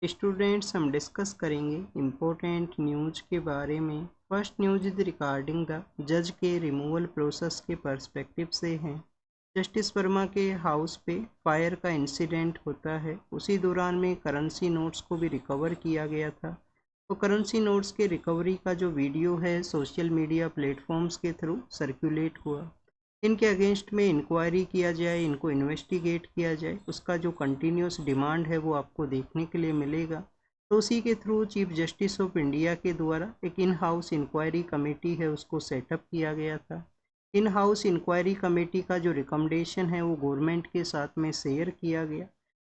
Students, हम discuss करेंगे important news के बारे में। First news is regarding the जज के रिमूवल प्रोसेस के पर्सपेक्टिव से है। जस्टिस वर्मा के हाउस पे फायर का इंसिडेंट होता है, उसी दौरान में करेंसी नोट्स को भी रिकवर किया गया था। तो करेंसी नोट्स के रिकवरी का जो वीडियो है सोशल मीडिया प्लेटफॉर्म्स के थ्रू सर्कुलेट हुआ। इनके अगेंस्ट में इंक्वायरी किया जाए, इनको इन्वेस्टिगेट किया जाए, उसका जो कंटिन्यूस डिमांड है वो आपको देखने के लिए मिलेगा। तो उसी के through chief justice of India के द्वारा एक इन हाउस इंक्वायरी कमेटी है उसको सेटअप किया गया था। इन हाउस इंक्वायरी कमेटी का जो रिकमेंडेशन है वो गवर्नमेंट के साथ में शेयर किया गया,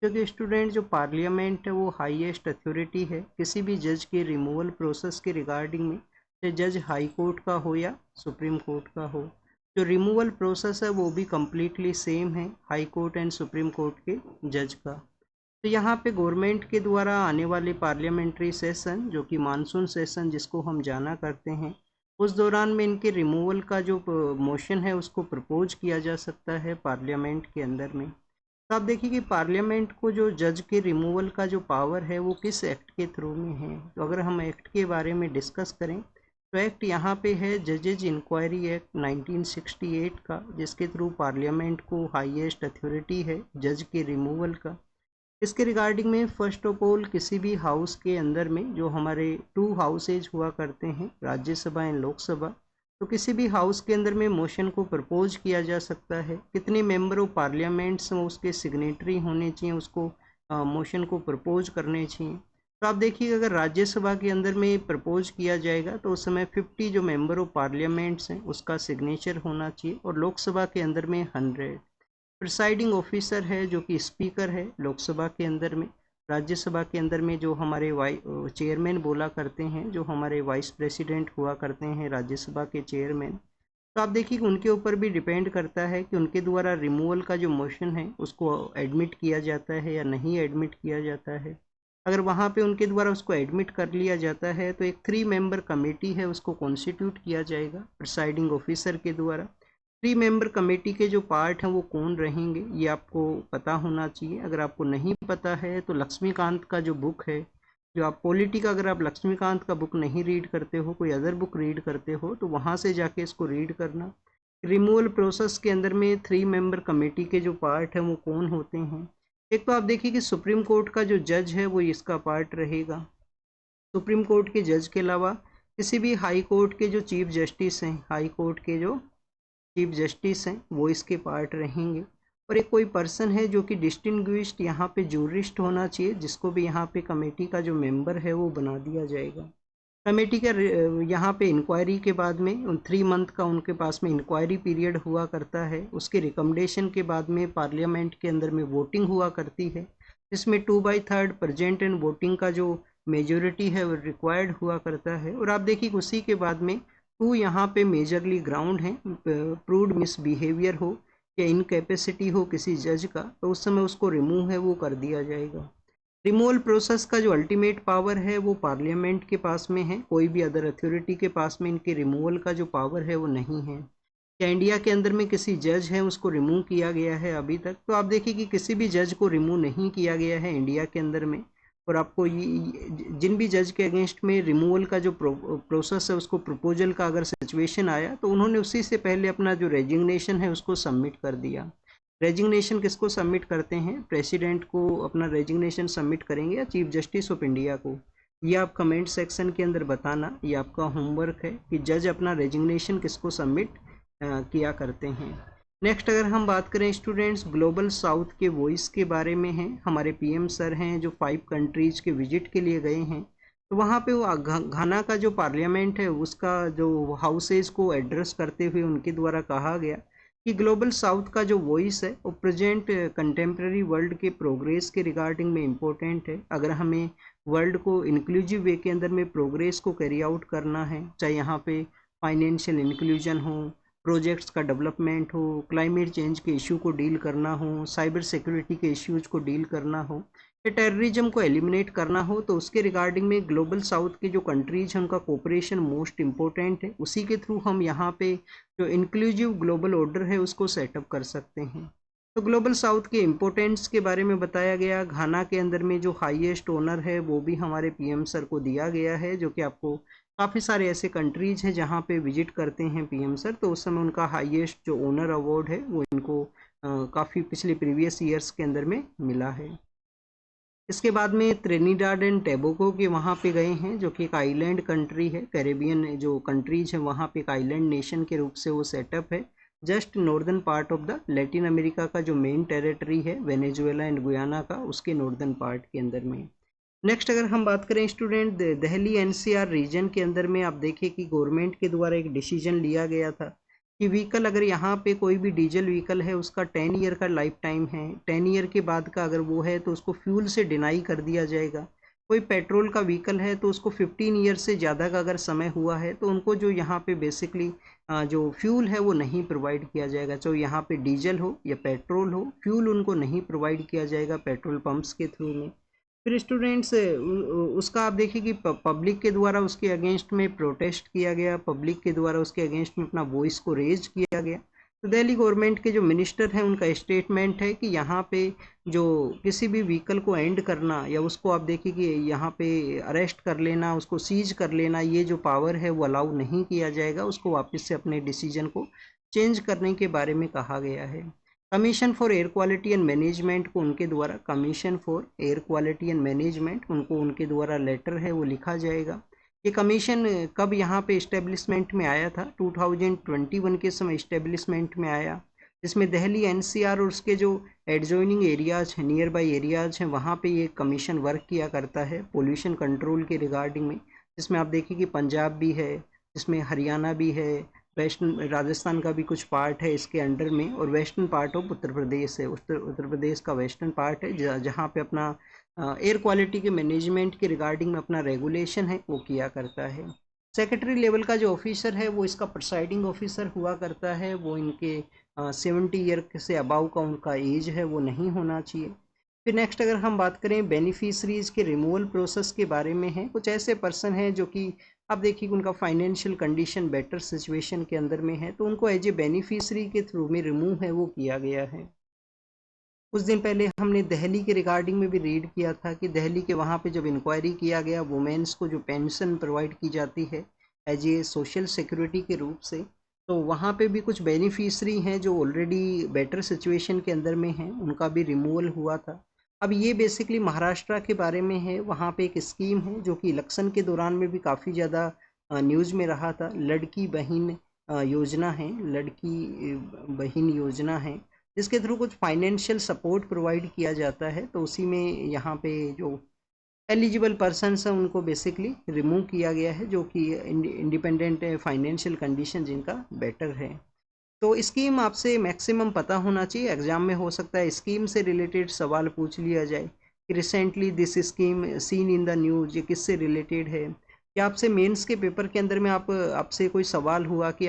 क्योंकि स्टूडेंट जो पार्लियामेंट है वो हाईएस्ट अथॉरिटी है किसी भी जज के रिमूवल प्रोसेस के रिगार्डिंग में, चाहे जज हाई कोर्ट का हो या सुप्रीम कोर्ट का हो। जो रिमूवल प्रोसेस है वो भी कम्प्लीटली सेम है high court and supreme court के जज का। तो यहाँ पे गवर्नमेंट के द्वारा आने वाले पार्लियामेंट्री सेशन जो कि मानसून सेशन जिसको हम जाना करते हैं, उस दौरान में इनके रिमूवल का जो मोशन है उसको प्रपोज किया जा सकता है पार्लियामेंट के अंदर में। तो आप देखिए कि पार्लियामेंट को जो जज के रिमूवल का जो पावर है वो किस एक्ट के थ्रू में है। तो अगर हम एक्ट के बारे में डिस्कस करें तो एक्ट यहाँ पे है जजेज इंक्वायरी एक्ट 1968 का, जिसके थ्रू पार्लियामेंट को हाईएस्ट अथॉरिटी है जज के रिमूवल का। इसके रिगार्डिंग में फर्स्ट ऑफ ऑल किसी भी हाउस के अंदर में जो हमारे टू हाउसेज हुआ करते हैं, राज्यसभा एंड लोकसभा, तो किसी भी हाउस के अंदर में मोशन को प्रपोज किया जा सकता है। कितने मेंबर ऑफ पार्लियामेंट्स उसके सिग्नेटरी होने चाहिए, उसको मोशन को प्रपोज करने चाहिए। तो आप देखिए अगर राज्यसभा के अंदर में प्रपोज किया जाएगा तो उस समय 50 जो मेंबर ऑफ पार्लियामेंट्स हैं उसका सिग्नेचर होना चाहिए, और लोकसभा के अंदर में 100। प्रिसाइडिंग ऑफिसर है जो कि स्पीकर है लोकसभा के अंदर में। राज्यसभा के अंदर में जो हमारे चेयरमैन बोला करते हैं, जो हमारे वाइस प्रेसिडेंट हुआ करते हैं राज्यसभा के चेयरमैन। तो आप देखिए उनके ऊपर भी डिपेंड करता है कि उनके द्वारा रिमूवल का जो मोशन है उसको एडमिट किया जाता है या नहीं एडमिट किया जाता है। अगर वहाँ पे उनके द्वारा उसको एडमिट कर लिया जाता है तो एक 3 मेंबर कमेटी है उसको कॉन्स्टिट्यूट किया जाएगा प्रिसाइडिंग ऑफिसर के द्वारा। 3 मेंबर कमेटी के जो पार्ट हैं वो कौन रहेंगे ये आपको पता होना चाहिए। अगर आपको नहीं पता है तो लक्ष्मीकांत का जो बुक है, जो आप पॉलिटी का, अगर आप लक्ष्मीकांत का बुक नहीं रीड करते हो, कोई अदर बुक रीड करते हो, तो वहाँ से जाके इसको रीड करना। रिमूवल प्रोसेस के अंदर में 3 मेंबर कमेटी के जो पार्ट हैं वो कौन होते हैं। एक तो आप देखिए कि सुप्रीम कोर्ट का जो जज है वो इसका पार्ट रहेगा। सुप्रीम कोर्ट के जज के अलावा किसी भी हाई कोर्ट के जो चीफ जस्टिस हैं, हाई कोर्ट के जो चीफ जस्टिस हैं वो इसके पार्ट रहेंगे। और एक कोई पर्सन है जो कि डिस्टिंग्विश्ड यहाँ पे जूरिस्ट होना चाहिए, जिसको भी यहाँ पे कमेटी का जो मेंबर है वो बना दिया जाएगा। कमेटी का यहाँ पे इंक्वायरी के बाद में 3 मंथ का उनके पास में इंक्वायरी पीरियड हुआ करता है। उसके रिकमेंडेशन के बाद में पार्लियामेंट के अंदर में वोटिंग हुआ करती है, जिसमें 2/3 प्रेजेंट एंड वोटिंग का जो मेजोरिटी है वो रिक्वायर्ड हुआ करता है। और आप देखिए उसी के बाद में 2 यहाँ पे मेजरली ग्राउंड हैं, प्रूव्ड मिसबिहेवियर हो या इनकैपेसिटी हो किसी जज का, तो उस समय उसको रिमूव है वो कर दिया जाएगा। रिमूवल प्रोसेस का जो अल्टीमेट पावर है वो पार्लियामेंट के पास में है, कोई भी अदर अथॉरिटी के पास में इनके रिमूवल का जो पावर है वो नहीं है। क्या इंडिया के अंदर में किसी जज है उसको रिमूव किया गया है अभी तक? तो आप देखिए कि किसी भी जज को रिमूव नहीं किया गया है इंडिया के अंदर में। और आपको जिन भी जज के अगेंस्ट में रिमूवल का जो प्रोसेस है उसको प्रपोजल का अगर सिचुएशन आया तो उन्होंने उसी से पहले अपना जो रेजिग्नेशन है उसको सबमिट कर दिया। रेजिग्नेशन किसको सबमिट करते हैं? प्रेसिडेंट को अपना रेजिग्नेशन सबमिट करेंगे या चीफ जस्टिस ऑफ इंडिया को? ये आप कमेंट सेक्शन के अंदर बताना, ये आपका होमवर्क है कि जज अपना रेजिग्नेशन किसको सबमिट किया करते हैं। नेक्स्ट अगर हम बात करें स्टूडेंट्स, ग्लोबल साउथ के वॉइस के बारे में है। हमारे पीएम सर हैं जो 5 कंट्रीज के विजिट के लिए गए हैं, तो वहाँ पे वो घाना का जो पार्लियामेंट है उसका जो हाउसेज को एड्रेस करते हुए उनके द्वारा कहा गया कि ग्लोबल साउथ का जो वॉइस है वो प्रेजेंट कंटेम्प्रेरी वर्ल्ड के प्रोग्रेस के रिगार्डिंग में इम्पोर्टेंट है। अगर हमें वर्ल्ड को इंक्लूसिव वे के अंदर में प्रोग्रेस को कैरी आउट करना है, चाहे यहाँ पे फाइनेंशियल इंक्लूजन हो, प्रोजेक्ट्स का डेवलपमेंट हो, क्लाइमेट चेंज के इशू को डील करना हो, साइबर सिक्योरिटी के इश्यूज को डील करना हो, या टेररिज्म को एलिमिनेट करना हो, तो उसके रिगार्डिंग में ग्लोबल साउथ के जो कंट्रीज हैं उनका कोऑपरेशन मोस्ट इम्पोर्टेंट है। उसी के थ्रू हम यहाँ पे जो इंक्लूसिव ग्लोबल ऑर्डर है उसको सेटअप कर सकते हैं। तो तो ग्लोबल साउथ के इम्पोर्टेंस के बारे में बताया गया। घाना के अंदर में जो हाईएस्ट ओनर है वो भी हमारे पीएम सर को दिया गया है, जो कि आपको काफ़ी सारे ऐसे कंट्रीज हैं जहाँ पे विजिट करते हैं पीएम सर, तो उस समय उनका हाईएस्ट जो ओनर अवार्ड है वो इनको काफ़ी पिछले प्रीवियस ईयर्स के अंदर में मिला है। इसके बाद में त्रिनिडाड एंड टोबैगो के वहाँ पे गए हैं, जो कि एक आइलैंड कंट्री है। कैरेबियन जो कंट्रीज है वहाँ पे एक आइलैंड नेशन के रूप से वो सेटअप है। Just northern part of the Latin America का जो मेन टेरिटरी है वेनेजुएला एंड गुयाना का, उसके नॉर्दर्न पार्ट के अंदर में। नेक्स्ट अगर हम बात करें स्टूडेंट, दिल्ली एनसीआर रीजन के अंदर में आप देखिए कि गवर्नमेंट के द्वारा एक डिसीजन लिया गया था कि व्हीकल अगर यहाँ पे कोई भी डीजल व्हीकल है उसका 10 ईयर का लाइफ टाइम है, 10 ईयर के बाद का अगर वो है तो उसको फ्यूल से डिनाई कर दिया जाएगा। कोई पेट्रोल का व्हीकल है तो उसको 15 ईयर से ज़्यादा का अगर समय हुआ है तो उनको जो यहाँ पे बेसिकली जो फ्यूल है वो नहीं प्रोवाइड किया जाएगा। चाहे यहाँ पे डीजल हो या पेट्रोल हो, फ्यूल उनको नहीं प्रोवाइड किया जाएगा पेट्रोल पंप्स के थ्रू में। फिर स्टूडेंट्स उसका आप देखिए कि पब्लिक के द्वारा उसके अगेंस्ट में प्रोटेस्ट किया गया, पब्लिक के द्वारा उसके अगेंस्ट में अपना वॉइस को रेज किया गया। तो दिल्ली गवर्नमेंट के जो मिनिस्टर हैं उनका स्टेटमेंट है कि यहाँ पे जो किसी भी व्हीकल को एंड करना या उसको आप देखिए कि यहाँ पे अरेस्ट कर लेना, उसको सीज कर लेना, ये जो पावर है वो अलाउ नहीं किया जाएगा। उसको वापस से अपने डिसीजन को चेंज करने के बारे में कहा गया है। Commission for air quality and management को उनके द्वारा, commission for air quality and management उनको उनके द्वारा लेटर है वो लिखा जाएगा। ये कमीशन कब यहाँ पे इस्टेब्लिशमेंट में आया था? 2021 के समय इस्टेब्लिशमेंट में आया, जिसमें दिल्ली एनसीआर और उसके जो एडजॉइनिंग एरियाज हैं, नियर बाई एरियाज हैं, वहाँ पे ये कमीशन वर्क किया करता है पोल्यूशन कंट्रोल के रिगार्डिंग में। जिसमें आप देखिए कि पंजाब भी है, जिसमें हरियाणा भी है, वेस्टर्न राजस्थान का भी कुछ पार्ट है इसके अंडर में, और western part of Uttar Pradesh है। उत्तर प्रदेश का वेस्टर्न पार्ट है जहाँ पे अपना एयर क्वालिटी के मैनेजमेंट के रिगार्डिंग में अपना रेगुलेशन है वो किया करता है। सेक्रेटरी लेवल का जो ऑफिसर है वो इसका प्रिसाइडिंग ऑफिसर हुआ करता है। वो इनके 70 ईयर से अबाव का उनका एज है वो नहीं होना चाहिए। फिर नेक्स्ट अगर हम बात करें बेनिफिशरीज के रिमूवल प्रोसेस के बारे में है। कुछ ऐसे पर्सन हैं जो कि आप देखिए कि उनका फाइनेंशियल कंडीशन बेटर सिचुएशन के अंदर में है, तो उनको एज ए बेनिफिशरी के थ्रू में रिमूव है वो किया गया है। कुछ दिन पहले हमने दिल्ली के रिगार्डिंग में भी रीड किया था कि दिल्ली के वहाँ पे जब इंक्वायरी किया गया, वुमेन्स को जो पेंशन प्रोवाइड की जाती है एज ए सोशल सिक्योरिटी के रूप से, तो वहाँ पे भी कुछ बेनिफिशरी हैं जो ऑलरेडी बेटर सिचुएशन के अंदर में हैं, उनका भी रिमूवल हुआ था। अब ये बेसिकली महाराष्ट्र के बारे में है। वहाँ पे एक स्कीम है जो कि इलेक्शन के दौरान में भी काफ़ी ज़्यादा न्यूज़ में रहा था। लड़की बहन योजना है, लड़की बहन योजना है, जिसके थ्रू कुछ फाइनेंशियल सपोर्ट प्रोवाइड किया जाता है। तो उसी में यहाँ पे जो एलिजिबल पर्सनस हैं उनको बेसिकली रिमूव किया गया है, जो कि इंडिपेंडेंट फाइनेंशियल कंडीशन जिनका बेटर है। तो स्कीम आपसे मैक्सिमम पता होना चाहिए। एग्जाम में हो सकता है स्कीम से रिलेटेड सवाल पूछ लिया जाए कि recently this scheme seen in the news, ये किससे रिलेटेड है। या आपसे मेंस के पेपर के अंदर में आपसे कोई सवाल हुआ कि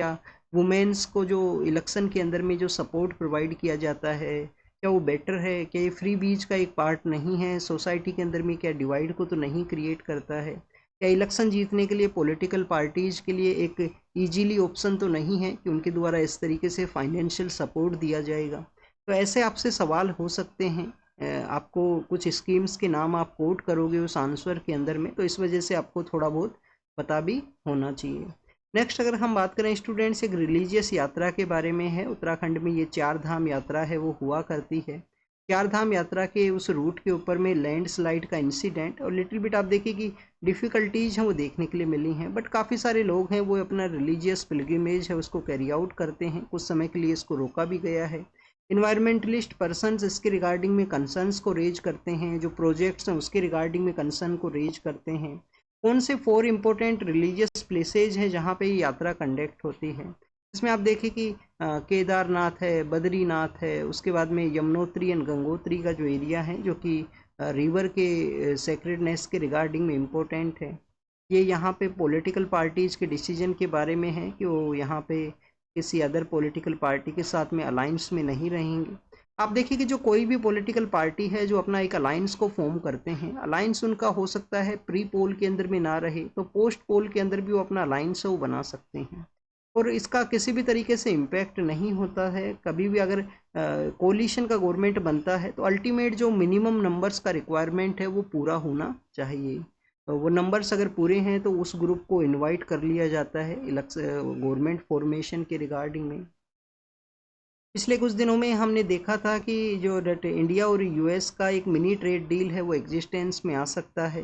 वुमेन्स को जो इलेक्शन के अंदर में जो सपोर्ट प्रोवाइड किया जाता है क्या वो बेटर है, क्या ये फ्री बीज का एक पार्ट नहीं है सोसाइटी के अंदर में, क्या डिवाइड को तो नहीं क्रिएट करता है, क्या इलेक्शन जीतने के लिए पॉलिटिकल पार्टीज के लिए एक इजीली ऑप्शन तो नहीं है कि उनके द्वारा इस तरीके से फाइनेंशियल सपोर्ट दिया जाएगा। तो ऐसे आपसे सवाल हो सकते हैं। आपको कुछ स्कीम्स के नाम आप कोट करोगे उस आंसर के अंदर में, तो इस वजह से आपको थोड़ा बहुत पता भी होना चाहिए। नेक्स्ट अगर हम बात करें स्टूडेंट्स, एक रिलीजियस यात्रा के बारे में है। उत्तराखंड में ये 4 धाम यात्रा है वो हुआ करती है। 4 धाम यात्रा के उस रूट के ऊपर में लैंडस्लाइड का इंसिडेंट और लिटिल बिट आप देखिए कि डिफ़िकल्टीज हैं वो देखने के लिए मिली हैं, बट काफ़ी सारे लोग हैं वो अपना रिलीजियस पिलग्रिमेज है उसको कैरी आउट करते हैं। कुछ समय के लिए इसको रोका भी गया है। इन्वायरमेंटलिस्ट पर्सनस इसके रिगार्डिंग में कंसर्न्स को रेज करते हैं, जो प्रोजेक्ट्स हैं उसके रिगार्डिंग में कंसर्न को रेज करते हैं। कौन से 4 इंपॉर्टेंट रिलीजियस प्लेसेज हैं जहाँ पे ये यात्रा कंडक्ट होती है। इसमें आप देखिए कि केदारनाथ है, बद्रीनाथ है, उसके बाद में यमुनोत्री एंड गंगोत्री का जो एरिया है जो कि रिवर के सेक्रेडनेस के रिगार्डिंग में इम्पोर्टेंट है। ये यहाँ पे पॉलिटिकल पार्टीज़ के डिसीजन के बारे में है कि वो यहाँ पे किसी अदर पॉलिटिकल पार्टी के साथ में अलाइंस में नहीं रहेंगे। आप देखिए कि जो कोई भी पॉलिटिकल पार्टी है जो अपना एक अलाइंस को फॉर्म करते हैं, अलाइंस उनका हो सकता है प्री पोल के अंदर में ना रहे तो पोस्ट पोल के अंदर भी वो अपना अलाइंस है वो बना सकते हैं। और इसका किसी भी तरीके से इम्पैक्ट नहीं होता है। कभी भी अगर कोलिशन का गवर्नमेंट बनता है तो अल्टीमेट जो मिनिमम नंबर्स का रिक्वायरमेंट है वो पूरा होना चाहिए। वो नंबर्स अगर पूरे हैं तो उस ग्रुप को इनवाइट कर लिया जाता है गवर्नमेंट फॉर्मेशन के रिगार्डिंग में। पिछले कुछ दिनों में हमने देखा था कि जो इंडिया और यूएस का एक मिनी ट्रेड डील है वो एग्जिस्टेंस में आ सकता है।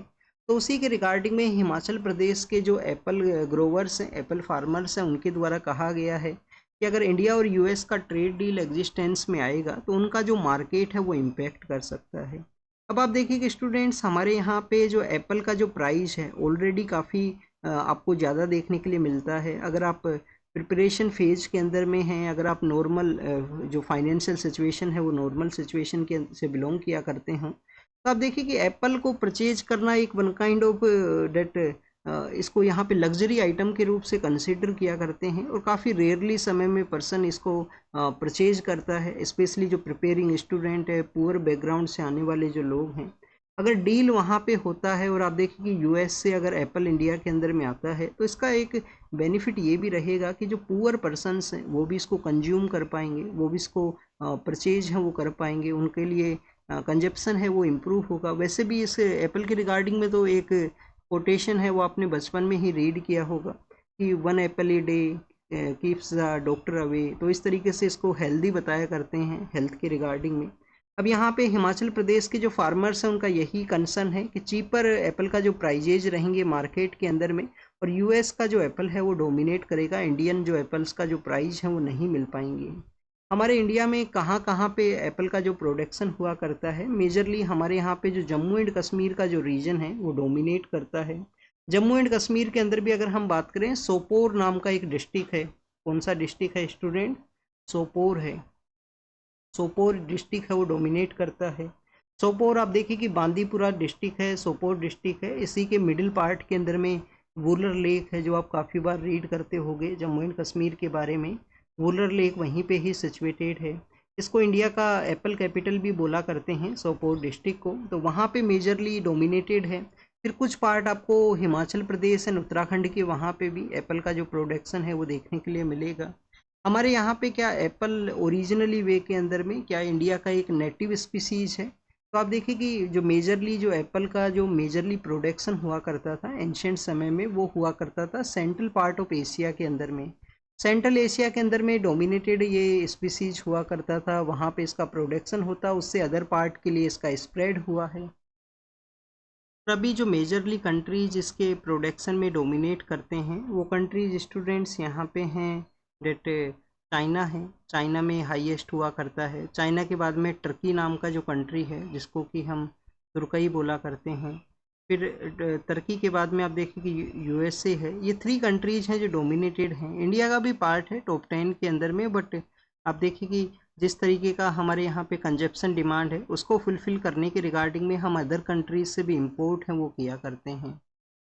तो उसी के रिगार्डिंग में हिमाचल प्रदेश के जो एप्पल ग्रोवर्स हैं, एप्पल फार्मर्स हैं, उनके द्वारा कहा गया है कि अगर इंडिया और यूएस का ट्रेड डील एग्जिस्टेंस में आएगा तो उनका जो मार्केट है वो इम्पैक्ट कर सकता है। अब आप देखिए कि स्टूडेंट्स, हमारे यहाँ पे जो एप्पल का जो प्राइस है ऑलरेडी काफ़ी आपको ज़्यादा देखने के लिए मिलता है। अगर आप प्रिपरेशन फेज के अंदर में हैं, अगर आप नॉर्मल जो फाइनेंशियल सिचुएशन है वो नॉर्मल सिचुएशन के से बिलोंग किया करते हों, तो आप देखिए कि एप्पल को परचेज करना एक वन काइंड ऑफ डेट इसको यहाँ पे लग्जरी आइटम के रूप से कंसिडर किया करते हैं और काफ़ी रेयरली समय में पर्सन इसको परचेज करता है, स्पेशली जो प्रिपेयरिंग स्टूडेंट है, पुअर बैकग्राउंड से आने वाले जो लोग हैं। अगर डील वहाँ पे होता है और आप देखिए कि यूएस से अगर एप्पल इंडिया के अंदर में आता है तो इसका एक बेनिफिट ये भी रहेगा कि जो पुअर पर्सनस हैं वो भी इसको कंज्यूम कर पाएंगे, वो भी इसको परचेज है वो कर पाएंगे, उनके लिए कंजप्शन है वो इम्प्रूव होगा। वैसे भी इस एप्पल के रिगार्डिंग में तो एक कोटेशन है वो आपने बचपन में ही रीड किया होगा कि 1 Apple a day keeps the doctor away. तो इस तरीके से इसको हेल्दी बताया करते हैं हेल्थ के रिगार्डिंग में। अब यहाँ पे हिमाचल प्रदेश के जो फार्मर्स हैं उनका यही कंसर्न है कि चीपर एप्पल का जो प्राइजेज रहेंगे मार्केट के अंदर में और यूएस का जो एप्पल है वो डोमिनेट करेगा, इंडियन जो एप्पल्स का जो प्राइस है वो नहीं मिल पाएंगे। हमारे इंडिया में कहाँ कहाँ पे एप्पल का जो प्रोडक्शन हुआ करता है, मेजरली हमारे यहाँ पे जो जम्मू एंड कश्मीर का जो रीजन है वो डोमिनेट करता है। जम्मू एंड कश्मीर के अंदर भी अगर हम बात करें, सोपोर नाम का एक डिस्ट्रिक्ट है। कौन सा डिस्ट्रिक्ट है स्टूडेंट? सोपोर है। सोपोर डिस्ट्रिक्ट है वो डोमिनेट करता है। सोपोर आप देखिए कि बांदीपुरा डिस्ट्रिक्ट है, सोपोर डिस्ट्रिक्ट है, इसी के मिडिल पार्ट के अंदर में वुलर लेक है जो आप काफ़ी बार रीड करते होंगे जम्मू एंड कश्मीर के बारे में। वुलर लेक वहीं पे ही सिचुएटेड है। इसको इंडिया का एप्पल कैपिटल भी बोला करते हैं सोपोर डिस्ट्रिक्ट को। तो वहाँ पे मेजरली डोमिनेटेड है। फिर कुछ पार्ट आपको हिमाचल प्रदेश एंड उत्तराखंड के वहाँ पे भी एप्पल का जो प्रोडक्शन है वो देखने के लिए मिलेगा। हमारे यहाँ पे क्या एप्पल ओरिजिनली वे के अंदर में क्या इंडिया का एक नेटिव स्पीसीज है। तो आप देखिए कि जो मेजरली जो एप्पल का जो मेजरली प्रोडक्शन हुआ करता था एंशियंट समय में वो हुआ करता था सेंट्रल पार्ट ऑफ एशिया के अंदर में। सेंट्रल एशिया के अंदर में डोमिनेटेड ये स्पीसीज हुआ करता था, वहाँ पे इसका प्रोडक्शन होता, उससे अदर पार्ट के लिए इसका स्प्रेड हुआ है। अभी जो मेजरली कंट्रीज इसके प्रोडक्शन में डोमिनेट करते हैं वो कंट्रीज स्टूडेंट्स यहाँ पे हैं डेट चाइना है। चाइना में हाईएस्ट हुआ करता है। चाइना के बाद में टर्की नाम का जो कंट्री है जिसको कि हम तुर्कई बोला करते हैं। फिर तुर्की के बाद में आप देखिए कि यूएसए है। ये 3 कंट्रीज हैं जो डोमिनेटेड हैं। इंडिया का भी पार्ट है टॉप 10 के अंदर में, बट आप देखिए कि जिस तरीके का हमारे यहाँ पे कंजप्शन डिमांड है उसको फुलफ़िल करने के रिगार्डिंग में हम अदर कंट्रीज से भी इंपोर्ट हैं वो किया करते हैं।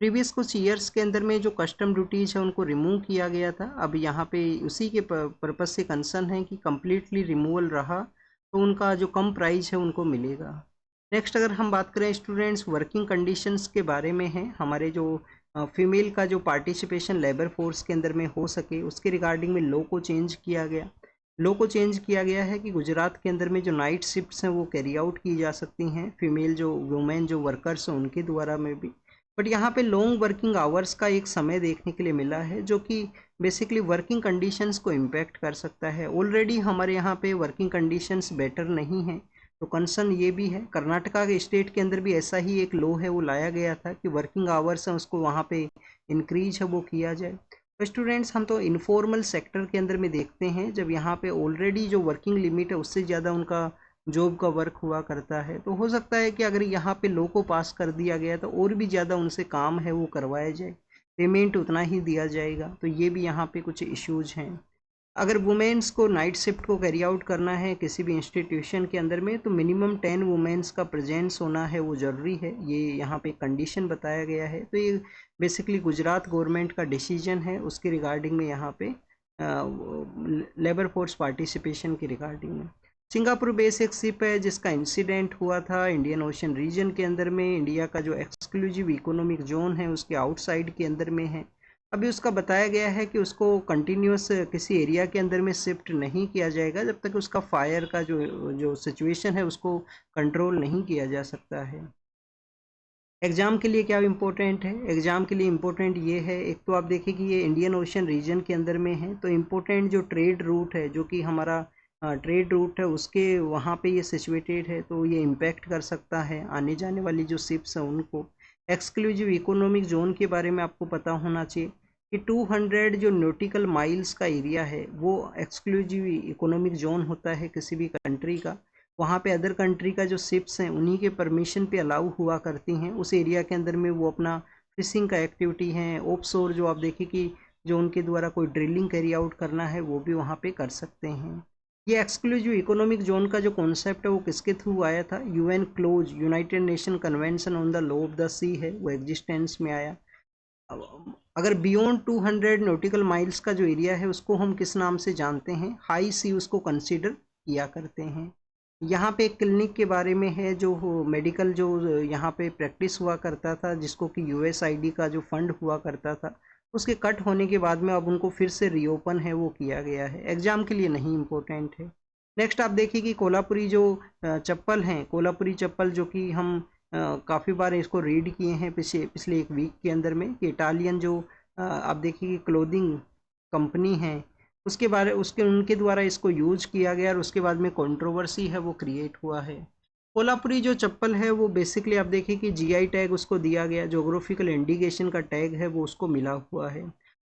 प्रीवियस कुछ ईयर्स के अंदर में जो कस्टम ड्यूटीज़ है उनको रिमूव किया गया था। अब यहाँ पे उसी के पर्पज़ से कंसर्न है कि कम्प्लीटली रिमूवल रहा तो उनका जो कम प्राइस है उनको मिलेगा। नेक्स्ट अगर हम बात करें स्टूडेंट्स वर्किंग कंडीशंस के बारे में है, हमारे जो फीमेल का जो पार्टिसिपेशन लेबर फोर्स के अंदर में हो सके उसके रिगार्डिंग में लॉ को चेंज किया गया। लॉ को चेंज किया गया है कि गुजरात के अंदर में जो नाइट शिफ्ट्स हैं वो कैरी आउट की जा सकती हैं फीमेल जो वुमेन जो वर्कर्स हैं उनके द्वारा में भी। बट यहाँ पे लॉन्ग वर्किंग आवर्स का एक समय देखने के लिए मिला है जो कि बेसिकली वर्किंग कंडीशंस को इम्पैक्ट कर सकता है। ऑलरेडी हमारे यहाँ पे वर्किंग कंडीशंस बेटर नहीं हैं, तो कंसर्न ये भी है। कर्नाटका के स्टेट के अंदर भी ऐसा ही एक लॉ है वो लाया गया था कि वर्किंग आवर्स हैं उसको वहाँ पे इंक्रीज है वो किया जाए। तो स्टूडेंट्स हम तो इनफॉर्मल सेक्टर के अंदर में देखते हैं जब यहाँ पे ऑलरेडी जो वर्किंग लिमिट है उससे ज़्यादा उनका जॉब का वर्क हुआ करता है, तो हो सकता है कि अगर यहाँ पे लॉ को पास कर दिया गया तो और भी ज़्यादा उनसे काम है वो करवाया जाए, पेमेंट उतना ही दिया जाएगा। तो ये भी यहाँ पे कुछ इश्यूज हैं। अगर वुमेन्स को नाइट शिफ्ट को कैरी आउट करना है किसी भी इंस्टीट्यूशन के अंदर में तो मिनिमम 10 वुमेन्स का प्रेजेंस होना है वो ज़रूरी है, ये यहाँ पे कंडीशन बताया गया है। तो ये बेसिकली गुजरात गवर्नमेंट का डिसीजन है उसके रिगार्डिंग में यहाँ पे लेबर फोर्स पार्टिसिपेशन के रिगार्डिंग में। सिंगापुर बेस एक शिप है जिसका इंसिडेंट हुआ था इंडियन ओशन रीजन के अंदर में, इंडिया का जो एक्सक्लूसिव इकोनॉमिक जोन है उसके आउटसाइड के अंदर में है। अभी उसका बताया गया है कि उसको कंटिन्यूस किसी एरिया के अंदर में शिफ्ट नहीं किया जाएगा जब तक उसका फायर का जो जो सिचुएशन है उसको कंट्रोल नहीं किया जा सकता है। एग्ज़ाम के लिए क्या इम्पोर्टेंट है? एग्ज़ाम के लिए इम्पोर्टेंट ये है, एक तो आप देखिए कि ये इंडियन ओशन रीजन के अंदर में है, तो इम्पोर्टेंट जो ट्रेड रूट है, जो कि हमारा ट्रेड रूट है, उसके वहाँ पे ये सिचुएटेड है, तो ये इम्पैक्ट कर सकता है आने जाने वाली जो शिप्स हैं उनको। एक्सक्लूसिव इकोनॉमिक जोन के बारे में आपको पता होना चाहिए कि 200 जो नॉटिकल माइल्स का एरिया है वो एक्सक्लूसिव इकोनॉमिक जोन होता है किसी भी कंट्री का। वहाँ पे अदर कंट्री का जो शिप्स हैं उन्हीं के परमिशन पे अलाउ हुआ करती हैं उस एरिया के अंदर में, वो अपना फिशिंग का एक्टिविटी है, ऑफशोर जो आप देखिए कि जो उनके द्वारा कोई ड्रिलिंग कैरी आउट करना है वो भी वहाँ पे कर सकते हैं। ये एक्सक्लूसिव इकोनॉमिक जोन का जो कॉन्सेप्ट है वो किसके थ्रू आया था? UNCLOS, united nation convention on the law of the sea है, वो एग्जिस्टेंस में आया। अगर बियॉन्ड 200 नॉटिकल माइल्स का जो एरिया है उसको हम किस नाम से जानते हैं? हाई सी उसको कंसीडर किया करते हैं। यहाँ पे एक क्लिनिक के बारे में है जो मेडिकल जो यहाँ पे प्रैक्टिस हुआ करता था, जिसको कि यूएसआईडी का जो फंड हुआ करता था उसके कट होने के बाद में अब उनको फिर से रीओपन है वो किया गया है। एग्जाम के लिए नहीं इम्पोर्टेंट है। नेक्स्ट आप देखिए कि कोल्हापुरी जो चप्पल हैं, कोल्हापुरी चप्पल जो कि हम काफ़ी बार इसको रीड किए हैं पिछले एक वीक के अंदर में, कि इटालियन जो आप देखिए कि क्लोथिंग कंपनी है उसके उनके द्वारा इसको यूज किया गया और उसके बाद में कंट्रोवर्सी है वो क्रिएट हुआ है। कोल्हापुरी जो चप्पल है वो बेसिकली आप देखिए कि जीआई टैग उसको दिया गया, जोग्राफिकल इंडिकेशन का टैग है वो उसको मिला हुआ है,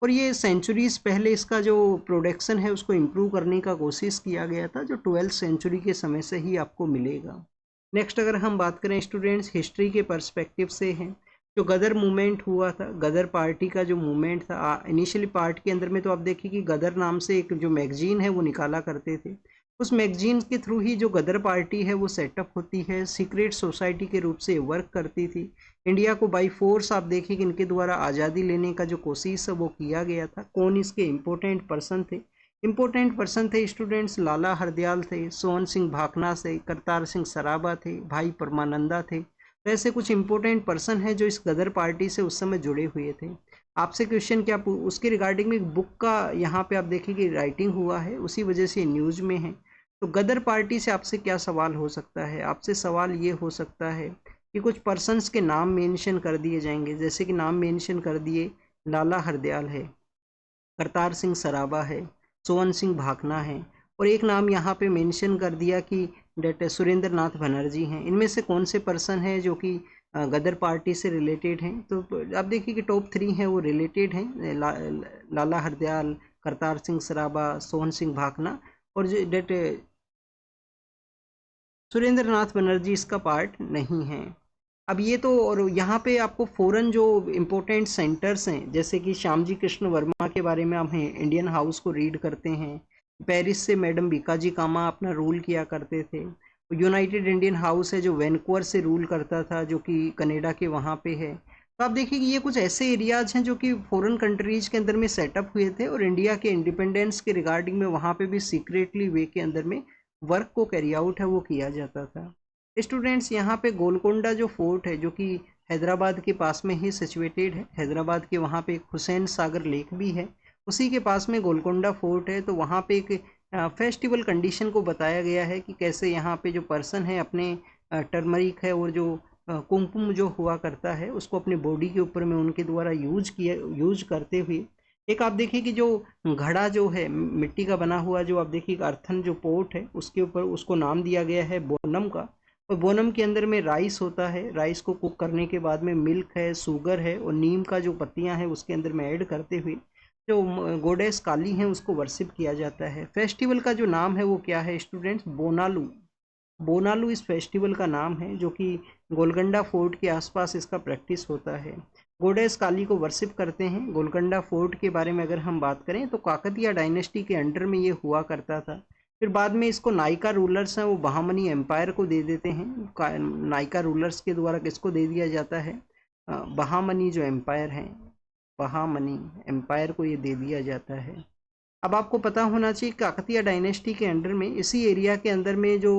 और ये सेंचुरीज पहले इसका जो प्रोडक्शन है उसको इम्प्रूव करने का कोशिश किया गया था, जो 12th सेंचुरी के समय से ही आपको मिलेगा। नेक्स्ट अगर हम बात करें स्टूडेंट्स हिस्ट्री के पर्सपेक्टिव से हैं, जो गदर मूवमेंट हुआ था, गदर पार्टी का जो मूवमेंट था, इनिशियली पार्ट के अंदर में तो आप देखिए कि गदर नाम से एक जो मैगजीन है वो निकाला करते थे। उस मैगजीन के थ्रू ही जो गदर पार्टी है वो सेटअप होती है, सीक्रेट सोसाइटी के रूप से वर्क करती थी। इंडिया को बाई फोर्स आप देखिए कि इनके द्वारा आज़ादी लेने का जो कोशिश है वो किया गया था। कौन इसके इम्पोर्टेंट पर्सन थे? इम्पोर्टेंट पर्सन थे स्टूडेंट्स, लाला हरदयाल थे, सोहन सिंह भाखना थे, करतार सिंह सराबा थे, भाई परमानंदा थे। तो ऐसे कुछ इम्पोर्टेंट पर्सन हैं जो इस गदर पार्टी से उस समय जुड़े हुए थे। आपसे क्वेश्चन क्या उसके रिगार्डिंग में एक बुक का यहाँ पे आप देखिए कि राइटिंग हुआ है, उसी वजह से न्यूज़ में है। तो गदर पार्टी से आपसे क्या सवाल हो सकता है? आपसे सवाल ये हो सकता है कि कुछ पर्सन्स के नाम मेंशन कर दिए जाएंगे, जैसे कि नाम मेंशन कर दिए, लाला हरदयाल है, करतार सिंह सराबा है, सोहन सिंह भाखना है, और एक नाम यहाँ पे मेंशन कर दिया कि डेट सुरेंद्र नाथ बनर्जी हैं। इनमें से कौन से पर्सन हैं जो कि गदर पार्टी से रिलेटेड हैं? तो आप देखिए कि टॉप 3 हैं वो रिलेटेड हैं, लाला हरदयाल, करतार सिंह सराबा, सोहन सिंह भाखना, और जो डेट सुरेंद्र नाथ बनर्जी इसका पार्ट नहीं है। अब ये तो, और यहाँ पे आपको फॉरेन जो इम्पोर्टेंट सेंटर्स हैं, जैसे कि श्यामजी कृष्ण वर्मा के बारे में हम इंडियन हाउस को रीड करते हैं, पेरिस से मैडम बीकाजी कामा अपना रूल किया करते थे, यूनाइटेड इंडियन हाउस है जो वैनकूवर से रूल करता था, जो कि कनाडा के वहाँ पे है। तो आप देखिए कि ये कुछ ऐसे एरियाज हैं जो कि फॉरेन कंट्रीज के अंदर में सेटअप हुए थे, और इंडिया के इंडिपेंडेंस के रिगार्डिंग में वहाँ पे भी सीक्रेटली वे के अंदर में वर्क को कैरी आउट है वो किया जाता था। स्टूडेंट्स यहाँ पे गोलकोंडा जो फोर्ट है, जो कि हैदराबाद के पास में ही सिचुएटेड है, हैदराबाद के वहाँ पे एक हुसैन सागर लेक भी है, उसी के पास में गोलकोंडा फोर्ट है। तो वहाँ पे एक फेस्टिवल कंडीशन को बताया गया है कि कैसे यहाँ पे जो पर्सन है अपने टर्मरिक है और जो कुमकुम जो हुआ करता है उसको अपने बॉडी के ऊपर में उनके द्वारा यूज करते हुए, एक आप देखिए कि जो घड़ा जो है मिट्टी का बना हुआ, जो आप देखिए अर्थन जो पोर्ट है उसके ऊपर उसको नाम दिया गया है बोनम का, और बोनम के अंदर में राइस होता है, राइस को कुक करने के बाद में मिल्क है, शुगर है, और नीम का जो पत्तियां हैं उसके अंदर में ऐड करते हुए जो गोडेस काली हैं उसको वर्शिप किया जाता है। फेस्टिवल का जो नाम है वो क्या है स्टूडेंट्स? बोनालू। बोनालू इस फेस्टिवल का नाम है, जो कि गोलकोंडा फोर्ट के आसपास इसका प्रैक्टिस होता है। गोडेस काली को वर्शिप करते हैं। गोलकोंडा फोर्ट के बारे में अगर हम बात करें तो काकतीय डायनेस्टी के अंडर में ये हुआ करता था। फिर बाद में इसको नायका रूलर्स हैं वो बहामनी एम्पायर को दे देते हैं। नायका रूलर्स के द्वारा किसको दे दिया जाता है? बहामनी जो एम्पायर हैं, बहामनी एम्पायर को ये दे दिया जाता है। अब आपको पता होना चाहिए काकतीय डायनेस्टी के अंडर में इसी एरिया के अंदर में जो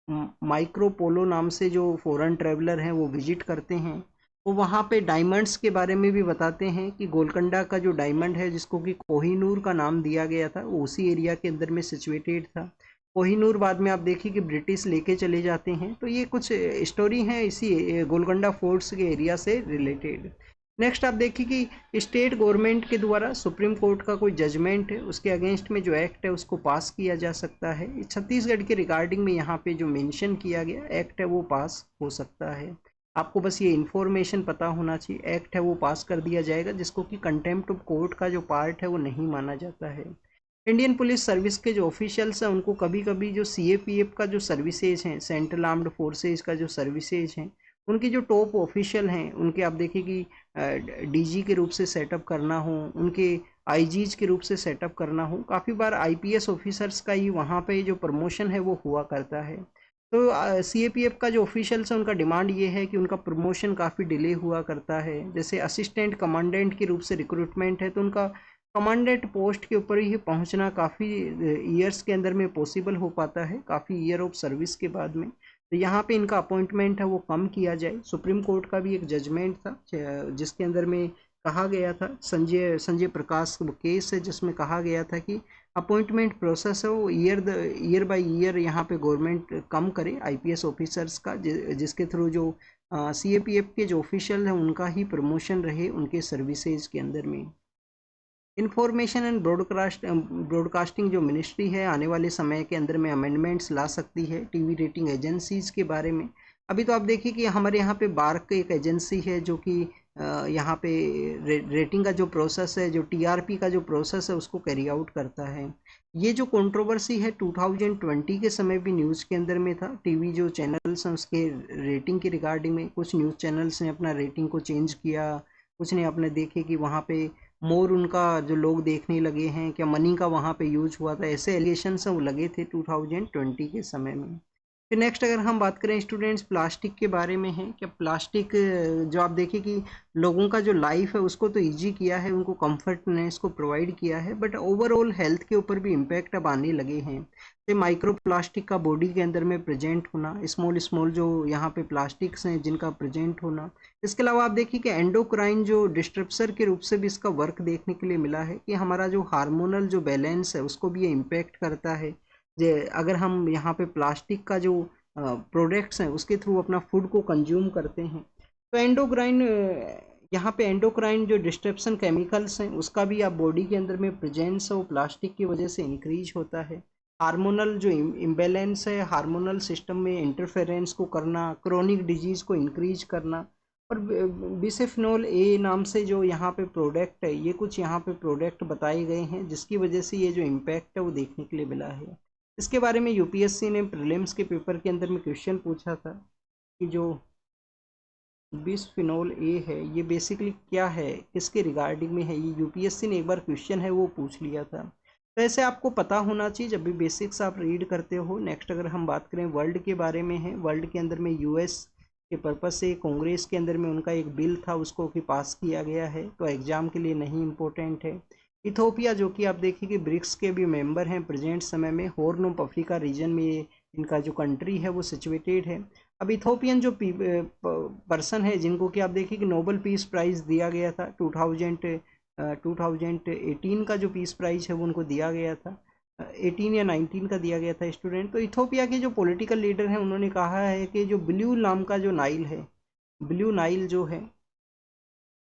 माइक्रो पोलो नाम से जो फॉरेन ट्रेवलर हैं वो विजिट करते हैं, वो वहाँ पे डायमंड्स के बारे में भी बताते हैं कि गोलकुंडा का जो डायमंड है जिसको कि कोहिनूर का नाम दिया गया था, वो उसी एरिया के अंदर में सिचुएटेड था। कोहिनूर बाद में आप देखिए कि ब्रिटिश लेके चले जाते हैं। तो ये कुछ स्टोरी हैं इसी गोलकुंडा फोर्ट्स के एरिया से रिलेटेड। नेक्स्ट आप देखिए कि स्टेट गवर्नमेंट के द्वारा सुप्रीम कोर्ट का कोई जजमेंट है उसके अगेंस्ट में जो एक्ट है उसको पास किया जा सकता है। छत्तीसगढ़ के रिगार्डिंग में यहाँ पे जो मेंशन किया गया एक्ट है वो पास हो सकता है। आपको बस ये इन्फॉर्मेशन पता होना चाहिए, एक्ट है वो पास कर दिया जाएगा जिसको कि कंटेम्प्ट ऑफ कोर्ट का जो पार्ट है वो नहीं माना जाता है। इंडियन पुलिस सर्विस के जो ऑफिशियल्स हैं उनको कभी कभी जो CAPF का जो सर्विसेज हैं, सेंट्रल आर्म्ड फोर्सेज का जो सर्विसेज हैं, उनकी जो टॉप ऑफिशियल हैं उनके आप देखिए कि DG के रूप से सेटअप करना हो, उनके IGs के रूप से सेटअप करना हो, काफ़ी बार IPS ऑफिसर्स का ही वहाँ पे जो प्रमोशन है वो हुआ करता है। तो CAPF का जो ऑफिशियल्स है उनका डिमांड ये है कि उनका प्रमोशन काफ़ी डिले हुआ करता है। जैसे असिस्टेंट कमांडेंट के रूप से रिक्रूटमेंट है तो उनका कमांडेंट पोस्ट के ऊपर ही पहुंचना काफ़ी ईयर्स के अंदर में पॉसिबल हो पाता है, काफ़ी ईयर ऑफ सर्विस के बाद में। तो यहाँ पे इनका अपॉइंटमेंट है वो कम किया जाए। सुप्रीम कोर्ट का भी एक जजमेंट था जिसके अंदर में कहा गया था, संजय प्रकाश केस है जिसमें कहा गया था कि अपॉइंटमेंट प्रोसेस है वो ईयर बाय ईयर यहाँ पे गवर्नमेंट कम करे IPS ऑफिसर्स का, जिसके थ्रू जो CAPF के जो ऑफिशियल हैं उनका ही प्रमोशन रहे उनके सर्विसेज के अंदर में। इंफॉर्मेशन एंड ब्रॉडकास्टिंग जो मिनिस्ट्री है आने वाले समय के अंदर में अमेंडमेंट्स ला सकती है TV रेटिंग एजेंसीज के बारे में। अभी तो आप देखिए कि हमारे यहाँ पे बार्क एक एजेंसी है जो कि यहाँ पे रेटिंग का जो प्रोसेस है, जो TRP का जो प्रोसेस है उसको कैरी आउट करता है। ये जो कंट्रोवर्सी है 2020 के समय भी न्यूज़ के अंदर में था। TV जो चैनल्स हैं उसके रेटिंग के रिगार्डिंग में कुछ न्यूज़ चैनल्स ने अपना रेटिंग को चेंज किया, कुछ ने अपने देखे कि वहाँ पे मोर उनका जो लोग देखने लगे हैं, क्या मनी का वहाँ पे यूज हुआ था, ऐसे एलिगेशंस वो लगे थे 2020 के समय में। फिर नेक्स्ट अगर हम बात करें स्टूडेंट्स प्लास्टिक के बारे में है, क्या प्लास्टिक जो आप देखिए कि लोगों का जो लाइफ है उसको तो इजी किया है, उनको कंफर्टनेस को प्रोवाइड किया है, बट ओवरऑल हेल्थ के ऊपर भी इम्पैक्ट अब आने लगे हैं। तो माइक्रो प्लास्टिक का बॉडी के अंदर में प्रेजेंट होना, स्मॉल स्मॉल जो यहाँ पे प्लास्टिक्स हैं जिनका प्रेजेंट होना। इसके अलावा आप देखिए कि एंडोक्राइन जो डिस्ट्रप्टर के रूप से भी इसका वर्क देखने के लिए मिला है कि हमारा जो हार्मोनल जो बैलेंस है उसको भी ये इम्पैक्ट करता है। अगर हम यहाँ पे प्लास्टिक का जो प्रोडक्ट्स हैं उसके थ्रू अपना फूड को कंज्यूम करते हैं तो एंडोक्राइन यहाँ पे एंडोक्राइन जो डिस्ट्रप्शन केमिकल्स हैं उसका भी आप बॉडी के अंदर में प्रेजेंस है वो प्लास्टिक की वजह से इंक्रीज होता है। हार्मोनल जो इम्बैलेंस है, हार्मोनल सिस्टम में इंटरफेरेंस को करना, क्रोनिक डिजीज को इंक्रीज करना, और बिसफिनोल ए नाम से जो यहाँ पे प्रोडक्ट है, ये कुछ यहाँ पे प्रोडक्ट बताए गए हैं जिसकी वजह से ये जो इम्पैक्ट है वो देखने के लिए मिला है। इसके बारे में UPSC ने प्रीलिम्स के पेपर के अंदर में क्वेश्चन पूछा था कि जो बिसफिनोल ए है ये बेसिकली क्या है, किसके रिगार्डिंग में है, ये UPSC ने एक बार क्वेश्चन है वो पूछ लिया था। तो ऐसे आपको पता होना चाहिए जब भी बेसिक्स आप रीड करते हो। नेक्स्ट अगर हम बात करें वर्ल्ड के बारे में है, वर्ल्ड के अंदर में US के पर्पज़ से कांग्रेस के अंदर में उनका एक बिल था उसको कि पास किया गया है, तो एग्ज़ाम के लिए नहीं इम्पोर्टेंट है। इथोपिया जो कि आप देखिए कि ब्रिक्स के भी मेंबर हैं प्रेजेंट समय में, हॉर्न ऑफ अफ्रीका रीजन में ये इनका जो कंट्री है वो सिचुएटेड है। अब इथोपियन जो पर्सन है जिनको कि आप देखिए कि नोबेल पीस प्राइज़ दिया गया था 2018 का जो पीस प्राइज़ है वो उनको दिया गया था, 18 या 19 का दिया गया था स्टूडेंट। तो इथोपिया के जो पॉलिटिकल लीडर हैं उन्होंने कहा है कि जो ब्लू नाम का जो नाइल है, ब्लू नाइल जो है,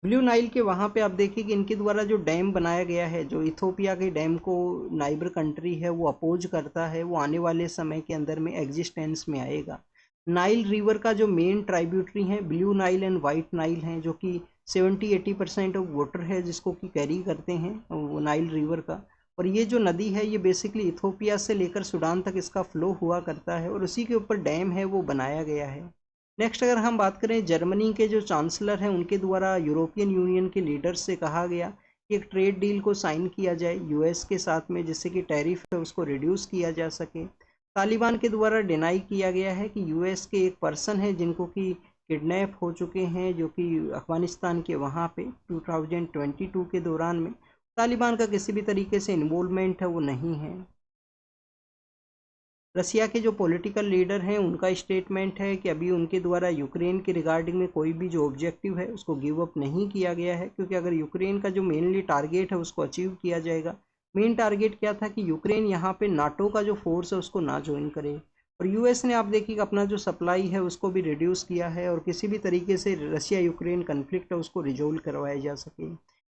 ब्लू नाइल के वहाँ पे आप देखिए कि इनके द्वारा जो डैम बनाया गया है, जो इथोपिया के डैम को नाइबर कंट्री है वो अपोज करता है, वो आने वाले समय के अंदर में एग्जिस्टेंस में आएगा। नाइल रिवर का जो मेन ट्राइब्यूटरी है blue Nile and white Nile हैं, जो कि 70-80% ऑफ वाटर है जिसको कि कैरी करते हैं वो नाइल रिवर का। और ये जो नदी है ये बेसिकली इथोपिया से लेकर सूडान तक इसका फ्लो हुआ करता है और उसी के ऊपर डैम है वो बनाया गया है। नेक्स्ट अगर हम बात करें जर्मनी के जो चांसलर हैं उनके द्वारा यूरोपियन यूनियन के लीडर्स से कहा गया कि एक ट्रेड डील को साइन किया जाए US के साथ में, जिससे कि टैरिफ है उसको रिड्यूस किया जा सके। तालिबान के द्वारा डिनाई किया गया है कि US के एक पर्सन है जिनको कि किडनैप हो चुके हैं जो कि अफगानिस्तान के वहाँ पे 2022 के दौरान में। तालिबान का किसी भी तरीके से इन्वॉल्वमेंट है वो नहीं है। रसिया के जो पॉलिटिकल लीडर हैं उनका स्टेटमेंट है कि अभी उनके द्वारा यूक्रेन के रिगार्डिंग में कोई भी जो ऑब्जेक्टिव है उसको गिव अप नहीं किया गया है, क्योंकि अगर यूक्रेन का जो मेनली टारगेट है उसको अचीव किया जाएगा। मेन टारगेट क्या था कि यूक्रेन यहाँ पे नाटो का जो फोर्स है उसको ना ज्वाइन करे, और यूएस ने आप देखिए अपना जो सप्लाई है उसको भी रिड्यूस किया है, और किसी भी तरीके से रसिया यूक्रेन कन्फ्लिक्ट है उसको रिजोल्व करवाया जा सके।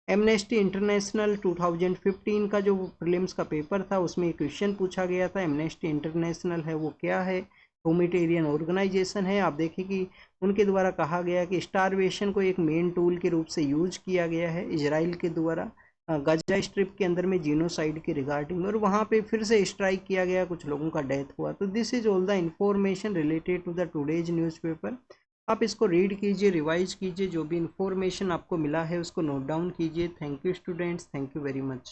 एमनेस्टी इंटरनेशनल 2015 का जो प्रीलिम्स का पेपर था उसमें एक क्वेश्चन पूछा गया था। एमनेस्टी इंटरनेशनल है वो क्या है? ह्यूमैनिटेरियन ऑर्गेनाइजेशन है। आप देखिए कि उनके द्वारा कहा गया कि स्टारवेशन को एक मेन टूल के रूप से यूज किया गया है इजराइल के द्वारा गजा स्ट्रिप के अंदर में जीनोसाइड के रिगार्डिंग, और वहाँ पे फिर से स्ट्राइक किया गया, कुछ लोगों का डेथ हुआ। तो this is all the information related to the today's newspaper. आप इसको रीड कीजिए, रिवाइज कीजिए, जो भी इन्फॉर्मेशन आपको मिला है उसको नोट डाउन कीजिए। Thank you students, thank you very much.